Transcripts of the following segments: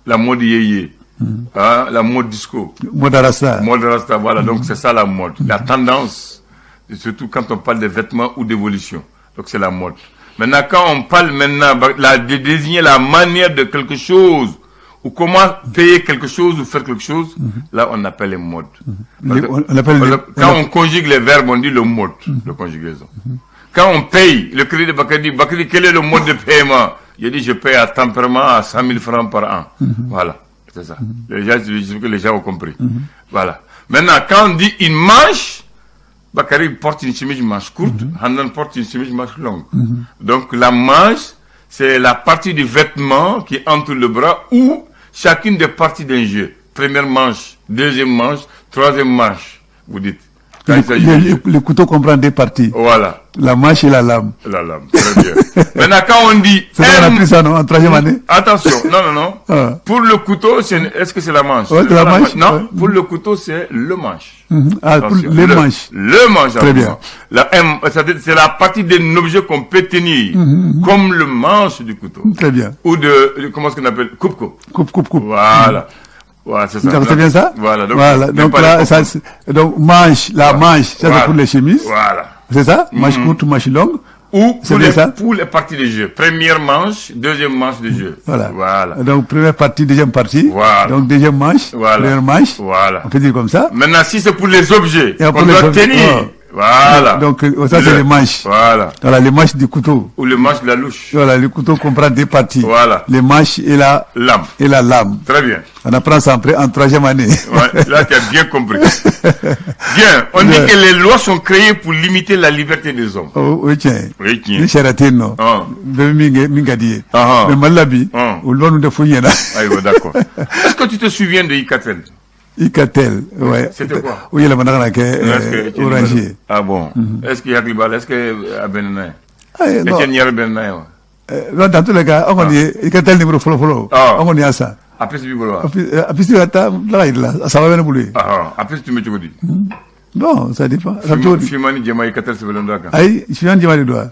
la mode yéyé, la mode disco. Mode rasta. Mode rasta, voilà. Donc c'est ça la mode. La tendance, surtout quand on parle de vêtements ou d'évolution. Donc c'est la mode. Maintenant, quand on parle de désigner la manière de quelque chose, ou comment payer quelque chose ou faire quelque chose, là on appelle les modes. Quand on conjugue les verbes, on dit le mode de conjugaison. Quand on paye, le crédit de Bakary, quel est le mode de paiement? Il dit je paye à tempérament à 100 000 francs par an. Voilà, c'est ça. Les gens ont compris. Voilà. Maintenant, quand on dit une manche, Bakary porte une chemise manche courte, Handan porte une chemise manche longue. Donc la manche, c'est la partie du vêtement qui entoure le bras ou chacune des parties d'un jeu. Première manche, deuxième manche, troisième manche, vous dites. Le couteau comprend deux parties. Voilà. La manche et la lame. La lame, très bien. Maintenant, quand on dit... C'est on a appris ça, non, en troisième année? Attention, non. Pour le couteau, est-ce que c'est la manche? La manche? Non, pour le couteau, c'est le manche. Pour les manches. Le manche. Très bien. La M, c'est la partie d'un objet qu'on peut tenir, comme le manche du couteau. Très bien. Ou de, comment est-ce qu'on appelle? Coupe. Voilà. Voilà, c'est ça. C'est bien ça? Voilà. Donc là, donc manche, la manche, ça c'est pour les chemises. Voilà. C'est ça? Manche courte, manche longue. Ou pour les parties de jeu. Première manche, deuxième manche de jeu. Voilà. Donc première partie, deuxième partie. Voilà. Donc deuxième manche, première manche. Voilà. On peut dire comme ça. Maintenant, si c'est pour les objets qu'on doit tenir. Voilà. Donc ça c'est les manches. Voilà. Voilà, les manches du couteau. Ou les manches de la louche. Voilà, le couteau comprend deux parties. Voilà. Les manches et la lame. Très bien. On apprend ça en troisième année. Ouais, là tu as bien compris. Bien, on dit que les lois sont créées pour limiter la liberté des hommes. Oui, tiens. Ni charatino. Mingadi. Mais malabi. Ou l'on nous défouille là. D'accord. Est-ce que tu te souviens de Icatel? Icatel, ouais. C'était quoi? Oui, il y a un orange. Ah bon? Est-ce qu'il y a Glibal? Est-ce qu'il y a Benenay? Dans tous les cas, on dit Icatel numéro follow. On dit ça. Après, c'est Bibolo. Après, c'est là, ça va bien bouler. Après, tu me dis. Bon, ça dépend. Fimani Djema Icatel, c'est Belondaka. Aïe, Fimani Djema doit.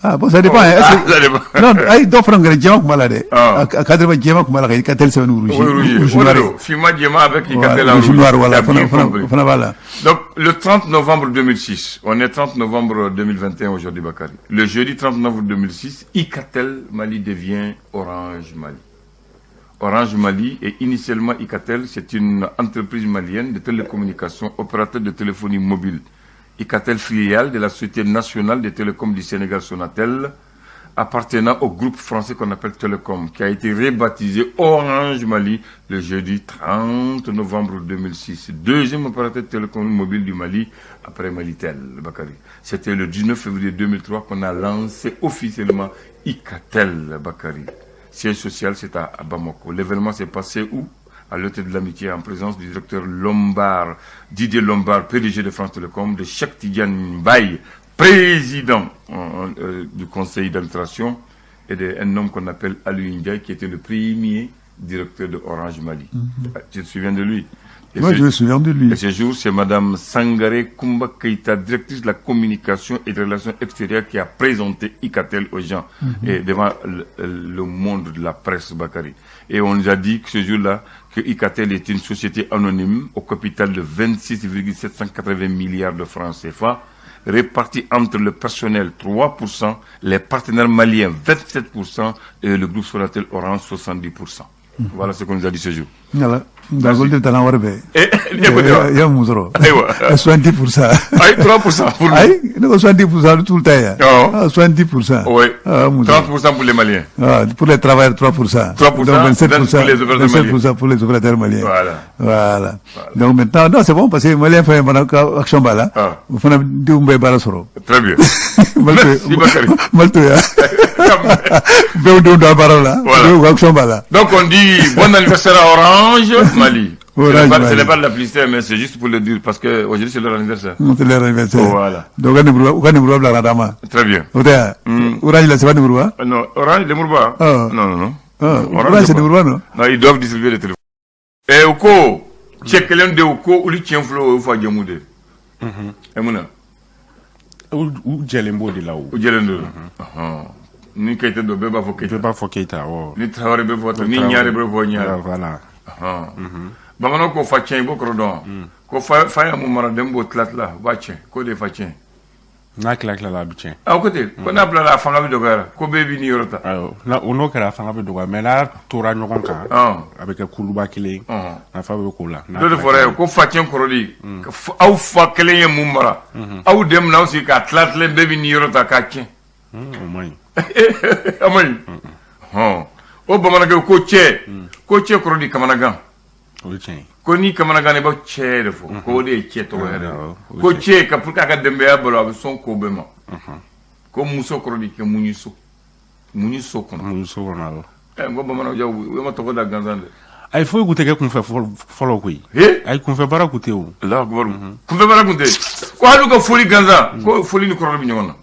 Ah, bon, ça dépend. Non, aïe, d'offre un Djema comme malade. À cadre Djema comme malade, Icatel, c'est un rouge. Fimani Djema avec Icatel en rouge. Voilà. Donc, le 30 novembre 2006, on est 30 novembre 2021 aujourd'hui, Bakary. Le jeudi 30 novembre 2006, Icatel Mali devient Orange Mali. Orange Mali et initialement Icatel, c'est une entreprise malienne de télécommunications, opérateur de téléphonie mobile. Icatel, filiale de la Société nationale des télécoms du Sénégal Sonatel, appartenant au groupe français qu'on appelle Télécom, qui a été rebaptisé Orange Mali le jeudi 30 novembre 2006. Deuxième opérateur de télécom mobile du Mali, après Malitel, Bakary. C'était le 19 février 2003 qu'on a lancé officiellement Icatel, Bakary. Siège social, c'est à Bamako. L'événement s'est passé où? À l'hôtel de l'Amitié, en présence du directeur Lombard, Didier Lombard, PDG de France Télécom, de Cheikh Tidiane Mbaye, président du conseil d'administration, et d'un homme qu'on appelle Aliou Ndiaye, qui était le premier directeur de Orange Mali. Tu te souviens de lui? Moi, je me souviens de lui. Et ce jour, c'est Madame Sangaré Koumba Keïta, directrice de la communication et des relations extérieures, qui a présenté Icatel aux gens et devant le monde de la presse, Bakary. Et on nous a dit que ce jour-là, que Icatel est une société anonyme au capital de 26,780 milliards de francs CFA, répartis entre le personnel 3%, les partenaires maliens 27% et le groupe Sonatel Orange 70%. Voilà ce qu'on nous a dit ce jour. Voilà. D'accord, tu as warbe. Il y a Mouzoro. 70%. Aïe, 3% pour lui. Aïe, 70% tout le temps. 70%. Oui. 30% pour les Maliens. Pour les travailleurs, 3%. 3%. Donc 27% pour les opérateurs maliens. Voilà. Donc maintenant, non, c'est bon, parce que les Maliens font une action bala. Vous faites du Mbaye Barasoro. Très bien. Maltoya. Donc on dit bon anniversaire à Orange Mali. Ce n'est pas de la publicité, mais c'est juste pour le dire, parce que aujourd'hui c'est leur anniversaire. C'est leur anniversaire. Voilà. Donc on a très bien. Orange là, c'est pas de Mourba? Non, Orange de Mourba. Non. Orange c'est de Mourba, non? Non, ils doivent distribuer les téléphones. Et Oko, check l'un de Oko, ou lui tient flow, ou faut Djamoude. Et Mouna. Ou Djelembo de là-haut. Ou Djelembo. ni Keita do beba fo Keita. Beba fo Keita o. Ni Traoré be fo ni Niari be fo Niari. Voilà. Bamano ko fa tien bo krodon. Ko fa ya mu mara dembo tlatla ba tien ko de fa tien. Na kila la bi tien. A côté ko na bla la fanga bi dogara ko be bi ni yorota. Na ono kera fanga bi dogara mais la tora nyogon kan. Avec kuluba kile. Na fa be ko la. Do de fore ko fa tien krodi. Aw fa kele ye mu mara. Aw dem na aussi ka tlatle be bi ni yorota ka tien. Amai. Amai. O bamana ko che krodi kamanagan. Ko ni kamanagan e ba che de fo ko de che to ko che ka pour ka dembe ya bolo ab son ko bema ko muso krodi ke muniso kono ngo bamana jaw we ma to ko da ganzande ay fo gute ke kun fe folo ko yi ay kun fe bara gute o Allah akbar kun fe bara gute ko halu ko foli ganza ko foli ni krodi nyona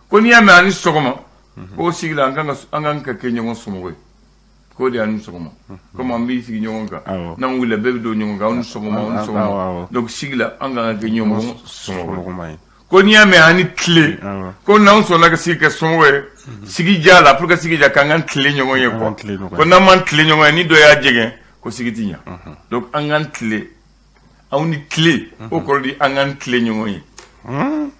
ko ni ame ani sogoma ko sigila anga ka ke nyongo somo ko de anu sogoma comme ambi sigi nyonga na wule bebe do nyonga anu sogoma donc sigila anga ga nyongo sogoma ko ni ame ani clé ko na so na ga sigi sonwe sigi jala pour que sigi ja kangan clé nyongo ye ko na man clé nyongo ni do ya jege ko sigi tinya donc angan clé awni clé o ko di angan clé nyongo ye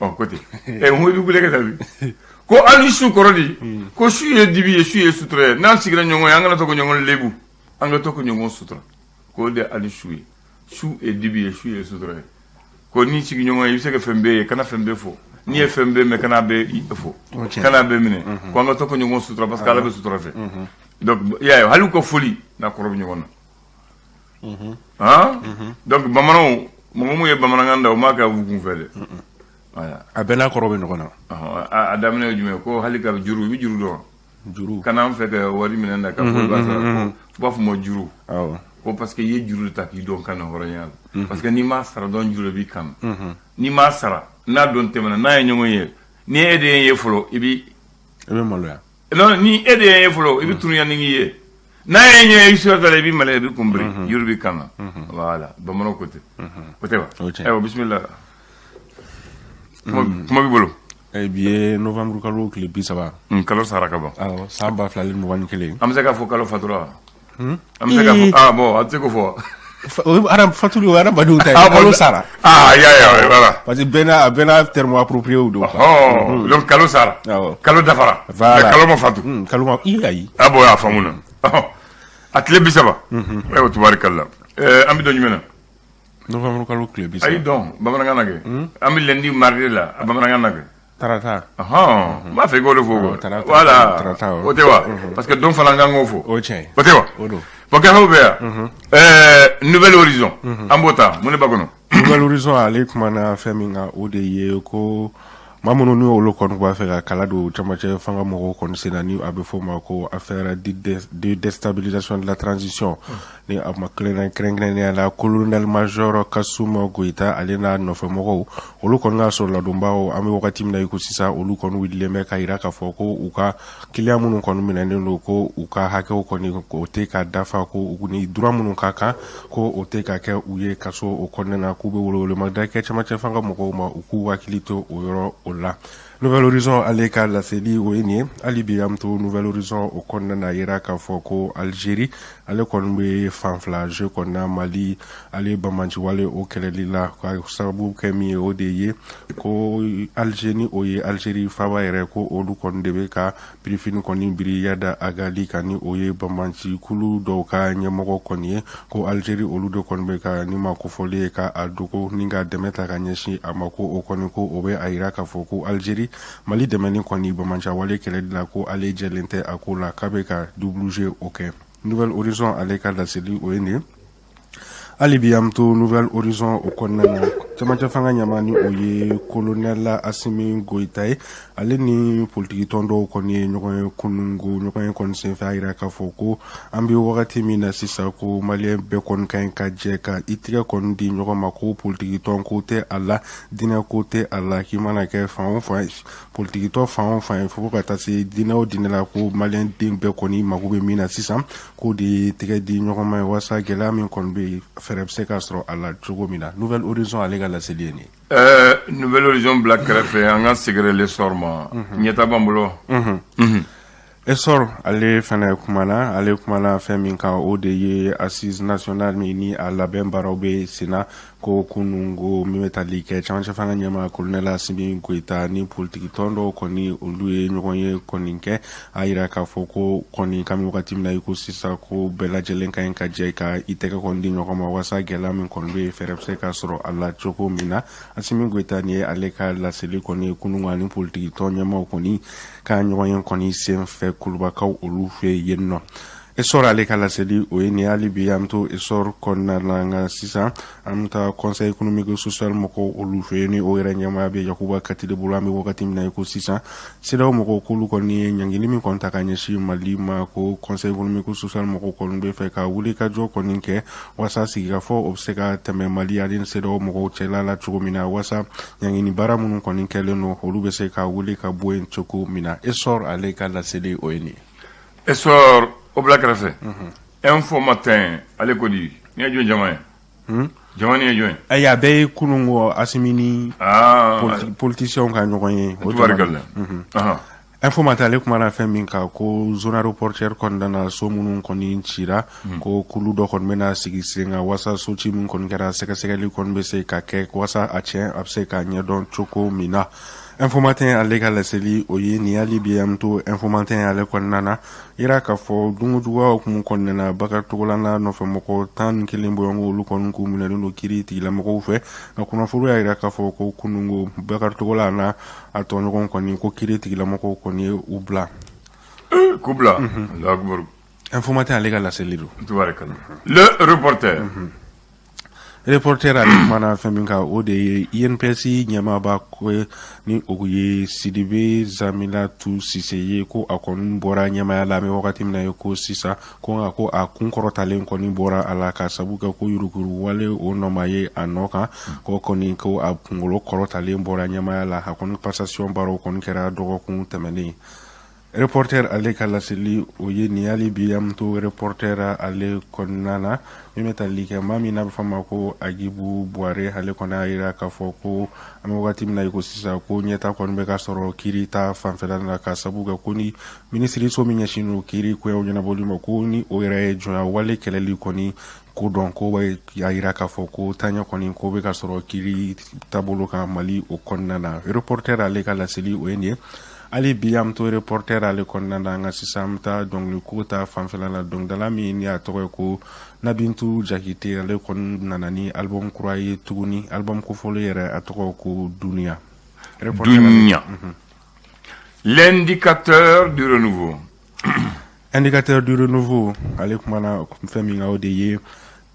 o côté e mo bi gule ka tabi ko ali su korodi ko su ye dibi ye su ye sutre nan sigira nyongo yanga to ko nyongo lebu anga to ko nyongo sutra ko de ali su e dibi ye su ye sutre ko ni sigi nyongo yi se ka fembe kana fembe fo ni e fembe me kana be fo kana be mine ko anga to ko nyongo sutra parce que ala be sutra fe donc ya halu ko foli na korobi nyongo donc bamano mo ye bamana nganda o maka bu fele voilà abena korobi nyongo adamne jume ko halika juru bi juru kanam fe ka wari minenda ka ko ba bof mo juru ko parce que ye juru tak yi don kan horonyal parce que ni ma sara don juru bi kan ni ma sara na don temana na nyongo ye ni ede ye folo ibi maloya non ni ede ye folo ibi tunu ya ningi ye na ye ye sur tele bi male bi kumbri juru bi kan voilà ba mono côté côté ba bismillah mo bi bolo eh bien novembre kalo kile bi saba kalo saraka ba alors samba flali mo wani kile am saka fo kalo fatura am saka fo bon atse ko fo aram fatulu aram badu tay kalo sara ya voilà parce que bena terme approprié ou do donc kalo sara kalo dafara kalo mo fatu kalo ma iyayi bon ya famuna atle bi saba e tubarakallah am bi do nyumena novembre kalo kile bi saba ay donc bamana nage am lendi mardi la bamana nage tarata ma fe go le fogo voilà otewa parce que don falanga ngofo otewa parce que hobea nouvel horizon ambota mune bagono nouvel horizon ale kuma na feminga ode ko mamuno ni olo kon ko affaire kala do tamache fanga mo kon senani abe fo mako affaire de déstabilisation de la transition ni ama klena krengene la colonel major Kasuma Goita alena no fe moko olo kon nga so la dombao ami wakati mna yuko sisa olo kon widle me kaira ka foko uka kilia munu kon minane no ko uka hake ko ni ko te ka dafa ko ni dura munu kaka ko o te ka ke uye kaso o konena kube wolo le magda ke tamache fanga moko ma uku wakilito oyoro la Nouvel Horizon aleka la seli oenie alibiam to Nouvel Horizon o konna na iraka foko Algérie ale konbe fanfla je konna Mali ale bamanji wale o kelelila kwa sababu kemi odeye ko Algérie oye Algérie faba ere ko olu kondebe ka prifin koni biri yada agali kani oye bamanji kulu do ka nyemoko koni ko Algérie olu do konbe ka ni ma ko fole ka aduko ninga demeta ka nyeshi amako o koni ko obe airaka foko Algérie Mali demeni koni bamancha wale keledila ko ale jelente akola kabeka WG OK Nouvel Horizon aleka la seli oene alibiam to Nouvel Horizon o konnana tamacha fanga nyamani oye colonel Assimi Goïta ale ni politique tondo koni nyoko kunungu nyoko kon se fa iraka foko ambi wakati mina sisa ko malien be kon kan ka jeka itira kon di nyoko mako politique ton côté alla dina côté alla ki mana ke fa politique to fa fo ka ta se dina o dina la ko malien ding be koni mako be mina sisa ko di tige di nyoko ma wasa gela min kon be ferepse castro alla jogomina Nouvel Horizon alega la selieni Nouvel Horizon Black Café anga segre le sorma nyeta bambulo Essor ale fana kumana fɛn min kan o de ye assise nationale min ni a labɛn baaraw bɛ senna ko kunun ko min bɛ tali kɛ camancɛ fanga ɲɛma colonel Asimi Goita ni politiki tɔn dɔw kɔni olu ye ɲɔgɔn ye kɔni kɛ a yira k'a fɔ ko kɔni kami wagati min na i ko sisan ko bɛɛ lajɛlen ka ɲi ka jɛ ka i tɛgɛ kɔni di ɲɔgɔn ma walasa gɛlɛya min kɔni bɛ fɛɛrɛ bɛ se ka sɔrɔ a la cogo min na Asimi Goita ni ye ale ka laseli kɔni kunun ani politiki tɔn ɲɛmaw kɔni ka ɲɔgɔn ye kɔni sen fɛ kulubakaw olu fɛ yen nɔ Essor ale ka laseli o ye ni hali bi an to Essor kɔnɔna la nka sisan an taa conseil économique et social mɔgɔw olu fɛ ni o yɛrɛ ɲɛmaa bɛ Yakuba Kati de bolo an bɛ wagati min na i ko sisan CEDEAO mɔgɔw k'olu kɔni ye ɲangili min kɔni ta ka ɲɛsin Mali ma ko conseil économique et social mɔgɔw kɔni bɛ fɛ ka wuli ka jɔ kɔni kɛ walasa sigikafɔ o bɛ se ka tɛmɛ Mali ani CEDEAO mɔgɔw cɛla la cogo min na walasa ɲangini baara minnu kɔni kɛlen don olu bɛ se ka wuli ka bɔ yen cogo min na Essor ale ka laseli o ye nin ye. Essor au Black Café. Info matin, allez Kodi. Ni a joint Jamaï. Jamaï ni a joint. Aya be kunungo Asimini politicien ka ɲɔgɔn ye. O tubarikala. Info matin ale kuma na fɛn min kan ko zone reporter kɔnɔna so minnu kɔni cira ko kulu dɔ kɔni bɛna sigi sen kan wasa so ci min kɔni kɛra sɛgɛsɛgɛli kɔni bɛ se ka kɛ wasa a tiɲɛ a bɛ se ka ɲɛdɔn cogo min na. Informateur ale ka laseli o ye ni hali bi am to informateur ale kɔnɔna na ira ka fɔ dungujuguya hukumu kɔnɔna na Bakari Togolana nɔfɛ mɔgɔ 11 bɔɲɔgɔn olu kɔni k'u minɛlen don kiiri tigilamɔgɔw fɛ nka kunnafoni y'a yira k'a fɔ ko kunungo Bakari Togolana a tɔɲɔgɔn kɔni ko kiiri tigilamɔgɔw kɔni ye u bila k'u bila informateur ale ka laseli don le reporter reporter ale mana fɛn min kan o de ye INPS ɲɛmaaba ko ni o ye Sidibe Zaminatu Sise ye ko a kɔni bɔra ɲɛmaya la an bɛ wagati min na ye ko sisan ko nka ko a kun kɔrɔtalen kɔni bɔra a la ka sabu kɛ ko yuruguyurugu wale o nɔma ye a nɔ kan ko kɔni ko a kunkolo kɔrɔtalen bɔra ɲɛmaya la a kɔni passation baaraw kɔni kɛra dɔgɔkun tɛmɛnen reporter ale ka laseli o ye ni hali bi am to reporter ale kɔnɔna na min bɛ tali kɛ maa min n'a bɛ fɔ ma ko Agibu Buware ale kɔni y'a jira k'a fɔ ko an bɛ wagati min na i ko sisan ko ɲɛta kɔni bɛ ka sɔrɔ kiiri ta fanfɛla la ka sabu kɛ ko ni minisiriso min ɲɛsinnen don kiiri koyaw ɲɛnabɔli ma ko ni o yɛrɛ ye jɔnya wale kɛlɛli kɔni ko dɔn ko bɛ y'a jira k'a fɔ ko taɲɛ kɔni ko bɛ ka sɔrɔ kiiri taabolo kan Mali o kɔnɔna na reporter ale ka laseli o ye nin ye ali bi am to reporter ale kɔnɔna na nka sisan an bɛ taa dɔnkili ko ta fanfɛla la dɔnkilidala min ni a tɔgɔ ye ko Nabintu Jakite ale kɔni nana ni album kura ye tuguni album kofɔlen yɛrɛ a tɔgɔ ko Dunia. L'indicateur du renouveau. Indicateur du renouveau ale kumana fɛn min kan o de ye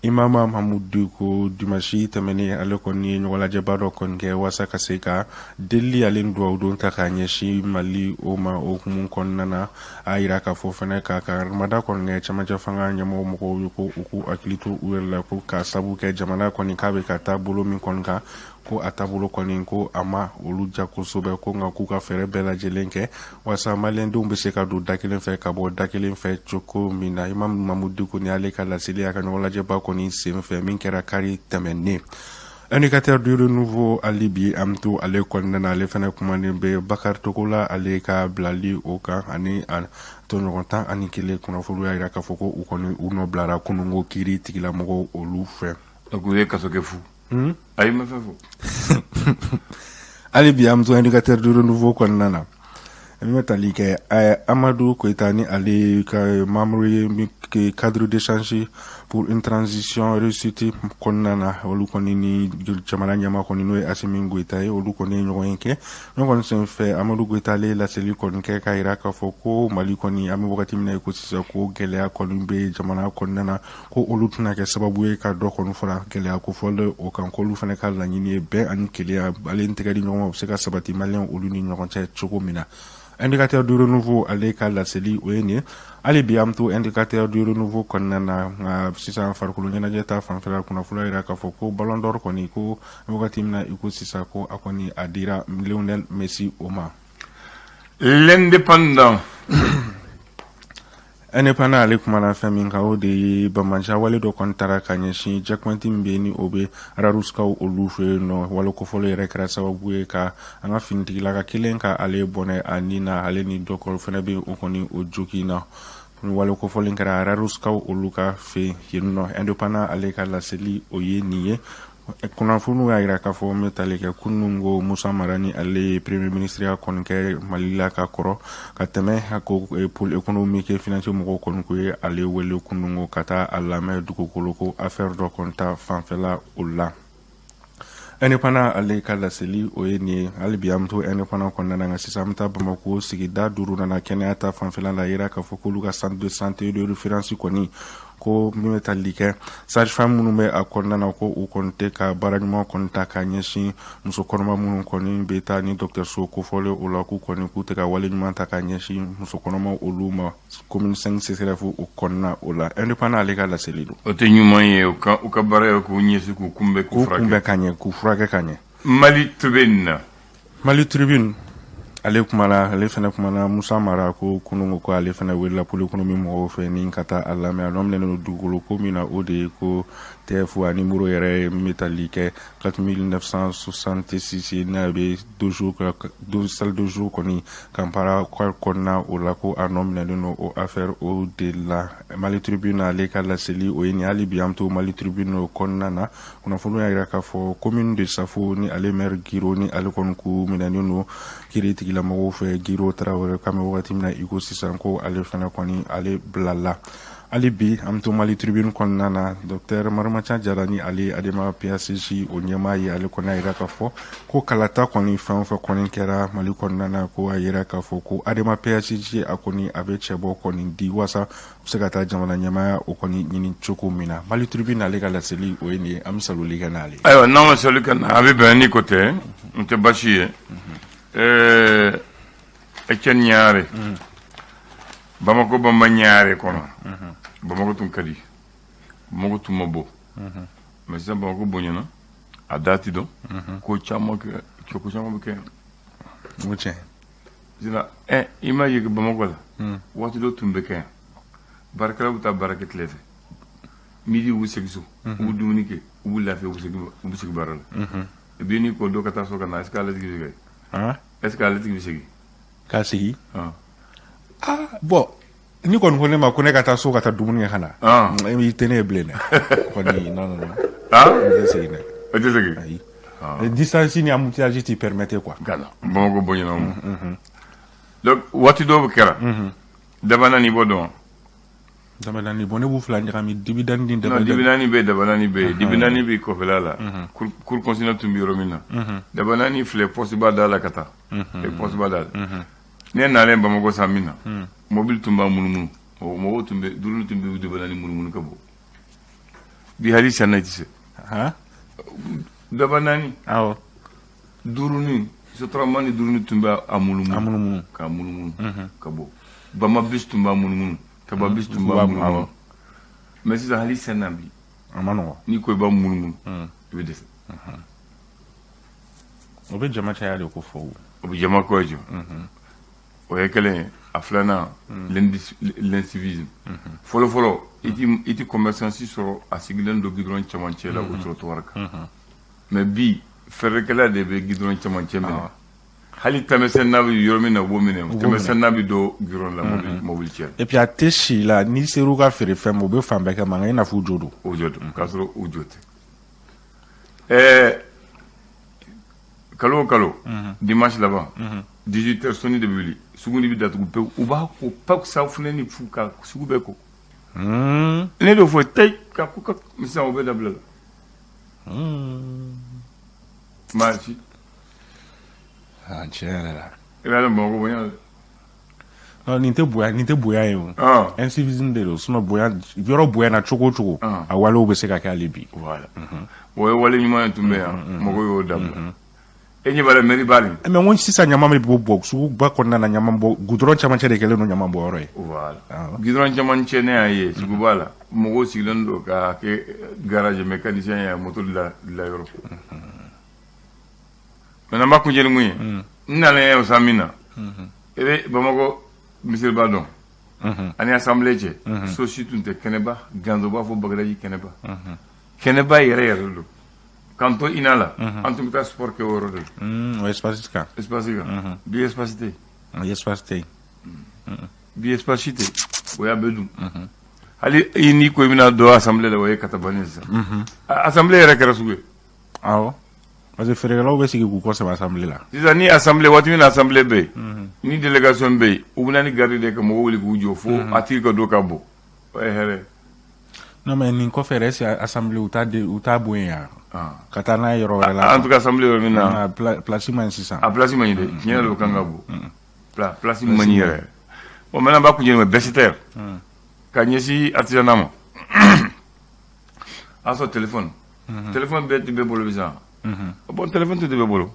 Imama Mahamudu ko dimanche tɛmɛnen ale kɔni ye ɲɔgɔnlajɛba dɔ kɔni kɛ walasa ka se ka delili ale ni duwawu don ta k'a ɲɛsin Mali o ma o hukumu kɔnɔna na a yira k'a fɔ fɛnɛ k'a ka armada kɔni kɛ cɛmancɛ fanga ɲɛmɔgɔ mɔgɔw ye ko u k'u hakili to u yɛrɛ la ko k'a sabu kɛ jamana kɔni k'a bɛ ka taa bolo min kɔni kan ko a taabolo kɔni ko a ma olu ja kosɛbɛ ko nka k'u ka fɛɛrɛ bɛɛ lajɛlen kɛ walasa maliyɛndenw bɛ se ka don da kelen fɛ ka bɔ da kelen fɛ cogo min na Imam Mahamudu ko ni ale ka laseli a ka ɲɔgɔnlajɛba kɔni sen fɛ min kɛra kari tɛmɛnen indicateur du renouveau ali bi am to ale kɔnɔna na ale fɛnɛ kumanen bɛ Bakari Togola ale ka bilali o kan ani a tɔɲɔgɔn 11 kunnafoni y'a jira k'a fɔ ko u kɔni u nɔ bilara kunungo kiiri tigilamɔgɔw olu fɛ donc u ye kaso kɛ fu ayi ma fɛn fɔ ali bi am to indicateur du renouveau kɔnɔna na an bɛ tali kɛ Amadou Koita ni ale ka membre ye cadre d'échange pour une transition réussite kɔnɔna na olu kɔni ni jamana ɲɛmaa kɔni n'o ye Asimi Goita ye olu kɔni ye ɲɔgɔn ye kɛ ɲɔgɔn kɔni sen fɛ Amadou Goita ale laseli kɔni kɛ k'a jira k'a fɔ ko Mali kɔni an bɛ wagati min na ko sisan ko gɛlɛya kɔni bɛ jamana kɔnɔna na ko olu tɛna kɛ sababu ye ka dɔ kɔni fara gɛlɛya kofɔlen o kan k'olu fana ka laɲini ye bɛn ani kelenya ale n tɛgɛ di ɲɔgɔn ma u bɛ se ka sabati maliyɛn olu ni ɲɔgɔn cɛ cogo min na indicateur du renouveau ale ka laseli o ye nin ye hali bi am to indicateur du renouveau kɔnɔna na nka sisan farikolo ɲɛnajɛ ta fanfɛla kunnafoni yira k'a fɔ ko Ballon d'Or kɔni ko wagati min na i ko sisan ko a kɔni a dira Lionel Messi o ma l'indépendant Indépendant ale kumana fɛn min kan o de ye bamanja wale dɔ kɔni tara ka ɲɛsin jakmanti min bɛ ni o bɛ araruskaw olu fɛ yen nɔ wale kofɔlɔ yɛrɛ kɛra sababu ye ka an ka finitigila ka kelen ka ale bɔnɛ a ni na ale ni dɔ fɛnɛ bɛ o kɔni o joki na wale kofɔlen kɛra araruskaw olu ka fɛ yen nɔ indépendant ale ka laseli o ye nin ye kunnafoniw y'a jira k'a fɔ n bɛ tali kɛ kunun ko Musa Mara ni ale premier ministre ya kɔni kɛ Mali la ka kɔrɔ ka tɛmɛ ko pôle économique et financier mɔgɔw kɔni ko ye ale wele kunun ko ka taa a lamɛn dugukolo ko affaire dɔ kɔni ta fanfɛla o la. Indépendant ale ka laseli o ye nin ye hali bi an bɛ to indépendant kɔnɔna na sisan an bɛ taa Bamako sigida 5 nana kɛnɛya ta fanfɛla la yira k'a fɔ k'olu ka centre de santé de référence kɔni ko min bɛ tali kɛ sage-femme minnu bɛ a kɔnɔna na ko u kɔni tɛ ka baara ɲuman kɔni ta ka ɲɛsin muso kɔnɔma minnu kɔni bɛ taa ni dɔgɔtɔrɔso kofɔlen o la k'u kɔni k'u tɛ ka wale ɲuman ta ka ɲɛsin muso kɔnɔma olu ma commune 5 CCRF o kɔnɔna o la indépendant ale ka laseli don. O tɛ ɲuman ye u ka baara ye k'u ɲɛsin k'u kunbɛn k'u furakɛ ka ɲɛ k'u furakɛ ka ɲɛ. Mali Tribune na. Mali Tribune ale kumana ale fɛnɛ kumana Musa Mara ko kunungo ko ale fɛnɛ welela pôle économique mɔgɔw fɛ ni ka taa a lamɛn a nɔminɛlen don dugukolo ko min na o de ye ko TF a numéro yɛrɛ ye min tali kɛ 4966 n'a bɛ salle de jour kɔni kanpara kɔnɔna o la ko a nɔminɛlen don o affaire o de la Mali Tribune ale ka laseli o ye nin hali bi an to Mali Tribune o kɔnɔna na kunnafoniw y'a jira k'a fɔ commune de Safo ni ale maire Giro ni ale kɔni k'u minɛnen don kiiritigila fɛ Giro Traoré k'an bɛ wagati min na i ko sisan ko ale fɛnɛ kɔni ale bilala hali bi an bɛ to Mali Tribune kɔnɔna na Dr Marimatian Jara ni ale Adema PACJ o ɲɛmaa ye ale kɔni a jira k'a fɔ ko kalata kɔni fɛn o fɛn kɔni kɛra Mali kɔnɔna na ko a jira k'a fɔ ko Adema PACJ a kɔni a bɛ cɛbɔ kɔni di wasa se ka taa jamana ɲɛmaaya o kɔni ɲini cogo min na Mali Tribune ale ka laseli o ye nin ye an bɛ saloli kɛ n'ale. Ayiwa n'an ma sali kɛ a bɛ bɛn ni ko tɛ n tɛ baasi ye. Etienne Niare Bamako bamba Niare kono Bamako tun kadi Bamako tun mabo mais sisan Bamako bonyana a dati don ko caman kɛ ko caman bɛ kɛ o tiɲɛ sisan i ma ye Bamako la waati dɔ tun bɛ kɛ baarakɛlaw bɛ taa baara kɛ tile fɛ midi u bɛ segin so u bɛ dumuni kɛ u bɛ lafiya u bɛ segin baara la et puis ni ko dɔ ka taa so ka na est-ce que ale tigi bɛ segin est-ce que ale tigi bɛ segin k'a sigi bon ni kɔni ko ne ma ko ne ka taa so ka taa dumuni kɛ ka na i tɛ ne ye bilen dɛ kɔni non n tɛ segin dɛ o tɛ segin ayi distance ni embouteillage t'i permettre quoi Bamako bonyana donc waati dɔw kɛra Dabanani b'o dɔn Dabanani bon ne b'u fila ɲagami Dibidani ni Dabanani Dibidani bɛ Dabanani bɛ Dibidani bɛ kɔfɛla la cour constitutionnelle tun bɛ yɔrɔ min na Dabanani filɛ poste ba da la ka taa poste ba da ne nalen Bamako san min na mobile tun b'a munumunu o mɔgɔw tun bɛ duruni tun bɛ Dabanani munumunu ka bɔ bi hali sanna i tɛ se Dabanani awɔ duruni sotarama ni duruni tun bɛ a munumunu ka munumunu ka bɔ Bama bis tun b'a munumunu Kaba bis tun b'a munumunu mais sisan hali sanna bi a ma nɔgɔ n'i ko i b'a munumunu i bɛ dɛsɛ o bɛ jama caya de ko fɔ o bɛ jama kɔ jɔ o ye kelen ye a filanan l'incivisme fɔlɔ-fɔlɔ i ti commerçant si sɔrɔ a sigilen don goudron cɛmancɛ la o trottoir kan mais bi fɛrɛkɛla de bɛ goudron cɛmancɛ minɛ hali tɛmɛsɛn n'a bɛ yɔrɔ min na u b'o minɛ tɛmɛsɛn n'a bɛ don goudron la mobili cɛ et puis a tɛ si la n'i ser'u ka feere fɛn ma u bɛ fan bɛɛ kɛ mankan i n'a fɔ u jo don o jo don k'a sɔrɔ u jo tɛ kalo o kalo dimanche laban 18h sɔnni de bɛ wuli sugu ni bɛ datugu pewu u b'a ko pewu safunɛ ni fu ka sugu bɛɛ ko ne de fɔ tɛ ka ko ka sisan o bɛ dabila la maa si tiɲɛ yɛrɛ la i b'a dɔn Bamako bonya nin tɛ bonya ye o incivisme de don sinon bonya yɔrɔ bonyana cogo o cogo a walew bɛ se ka kɛ hali bi voilà o ye wale ɲuman ye tun bɛ yan mɔgɔw y'o dabila e ɲɛ b'a la mairie b'a la mais n ko sisan ɲama bɛ bɔ suguba kɔnɔna na ɲama bɔ goudron camancɛ de kɛlen don ɲama bɔyɔrɔ ye voilà goudron camancɛ ne y'a ye suguba la mɔgɔw sigilen don k'a kɛ garage mécanicien ya moto dilan yɔrɔ maintenant n b'a kuncɛ ni mun ye n nalen ye o san min na i bɛ Bamako misiriba dɔn ani assemblée cɛ sosi tun tɛ kɛnɛba ganzo b'a fɔ bagadaji kɛnɛba kɛnɛba yɛrɛ yɛrɛ don k'an to ina la an tun bɛ taa sport kɛ o yɔrɔ de o espace kan bi espace tɛ yen espace tɛ yen bi espace tɛ o y'a bɛɛ dun hali i n'i ko i bɛna don assemblée la o ye katabani sisan assemblée yɛrɛ kɛra sugu ye awɔ parce que feerekɛlaw bɛ sigi k'u kɔsɛbɛ assemblée la sisan ni assemblée waati min assemblée bɛ yen ni délégation bɛ yen u bɛna ni garde de ka mɔgɔw wuli k'u jɔ fo a tigi ka don ka bɔ o ye hɛrɛ non mais nin kɔfɛ yɛrɛ est-ce que assemblée u t'a bɔ yen yan ka taa n'a ye yɔrɔ wɛrɛ la en tout cas assemblée yɔrɔ min na place man ɲi sisan a place man ɲi dɛ tiɲɛ yɛrɛ o kan ka bɔ place man ɲi yɛrɛ bon maintenant b'a kun jɛnɛ bɛsitɛr ka ɲɛsin artisanat ma a sɔrɔ téléphone bɛɛ tɛ bɛɛ bolo bi sisan bon téléphone tɛ bɛɛ bolo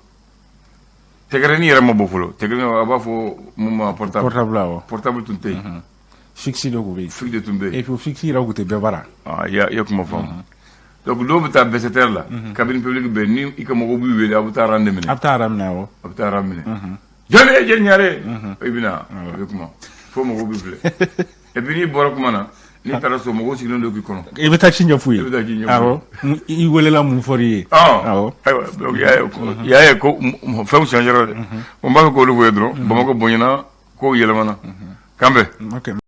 tɛgɛrɛni yɛrɛ ma bɔ fɔlɔ tɛgɛrɛni a b'a fɔ mun ma portable tun tɛ yen fixe de tun bɛ yen fixe de tun bɛ yen et puis fixe yɛrɛ tun tɛ bɛɛ bara i y'a kuma faamu donc dɔw bɛ taa bɛsitɛr la cabine publique bɛ ni i ka mɔgɔw b'i wele a bɛ taa ran minɛ a bɛ taa ran minɛ awɔ a bɛ taa ran minɛ jɔn ye jɛn ɲare i bɛna i bɛ kuma fo mɔgɔw b'i filɛ et puis n'i bɔra kuma na n'i taara so mɔgɔw sigilen don k'i kɔnɔ i bɛ taa ci ɲɛf'u ye i bɛ taa ci ɲɛf'u ye awɔ i welela mun fɔr'i ye awɔ ayiwa donc i y'a ye ko fɛnw changera dɛ n b'a fɛ k'olu fɔ ye dɔrɔn bamakɔ bonyana kow yɛlɛmana kan bɛn